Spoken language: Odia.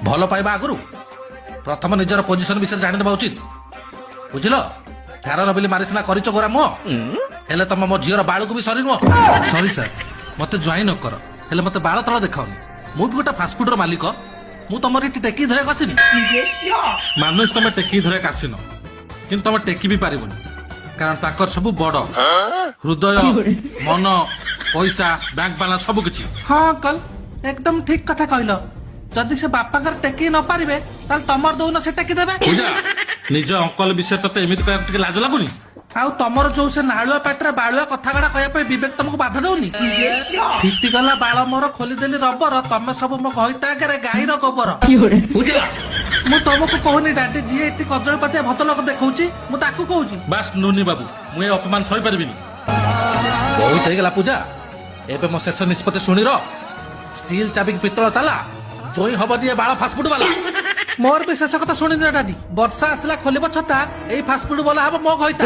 ଭଲ ପାଇବା ଆଗରୁ ପ୍ରଥମ ନିଜର ପୋଜିସନ ବିଷୟରେ ଜାଣିଦେବା ଉଚିତ ବୁଝିଲ। ଫେରର ବୋଲି ମାରି ସିନା କରିଛ ଗୋରା ମୁହଁ ହେଲେ ତମ ମୋ ଝିଅର ବାଳକୁ ବି ସରି ନୁହଁ। ସରି ସାର୍ ମତେ ଜଏନ୍ ନ କର ହେଲେ ମତେ ବାଳ ତଳ ଦେଖାଉନି। ମୁଁ ବି ଗୋଟେ ଫାଷ୍ଟଫୁଡର ମାଲିକ। ମୁଁ ତମର ଏଠି ଟେକି ଧରିବାକୁ ଆସିନି। ମାନୁଛି ତମେ ଟେକି ଧରିବାକୁ ଆସିନ କିନ୍ତୁ ତମେ ଟେକି ବି ପାରିବନି କାରଣ ତାଙ୍କର ସବୁ ବଡ ହୃଦୟ ମନ ପଇସା ବ୍ୟାଙ୍କ ବାଲାନ୍ସ ସବୁ କିଛି। ହଁ ଅଙ୍କଲ ଏକଦମ ଠିକ କଥା କହିଲ। ଯଦି ସେ ବାପାଙ୍କର ଟେକି ନ ପାରିବେ ତାହେଲେ ତମର ଦଉନ ସେ ଟେକି ଦେବେ। ନିଜ ଅଙ୍କଲ ବିଷୟ ତତେ ଏମିତି କହିବାକୁ ଟିକେ ଲାଜ ଲାଗୁନି? ଆଉ ତମର ଯୋଉ ସେ ନାଳୁଆ ପାଟିରେ ବାଳୁଆ କଥା ଗୁଡା କହିବା ପାଇଁ ବିବେକ ତମକୁ ବାଧା ଦଉନି? ଫିଟିଗଲା ବାଳ ମୋର ଖୋଲିଦେଲି ରବର। ତମେ ସବୁ ମୋ ଘଇତା ଆଗରେ ଗାଈର ଗୋବର। ମୁଁ ତମକୁ କହୁନି ଡାଡି ଯିଏ ଏଠି କଜଳପାତିଆ ଭଦ୍ରଲୋକ ଦେଖଉଛି ମୁଁ ତାକୁ କହୁଛି। ବାସ୍ ନୁନି ବାବୁ ମୁଁ ଏ ଅପମାନ ସହିପାରିବିନି। ବହୁତ ହେଇଗଲା ପୂଜା ଏବେ ମୋ ଶେଷ ନିଷ୍ପତ୍ତି ଶୁଣିର। ଷ୍ଟିଲ ଚାବିକି ପିତ୍ତଳ ତାଲା ଜୋଇ ହବ ଦିଏ ବାଳ ଫାଷ୍ଟଫୁଡ ବାଲା। ମୋର ବି ଶେଷ କଥା ଶୁଣିନି ଡାଡି। ବର୍ଷା ଆସିଲା ଖୋଲିବ ଛତା ଏଇ ଫାଷ୍ଟଫୁଡ ବାଲା ହବ ମୋ ଘଇତା।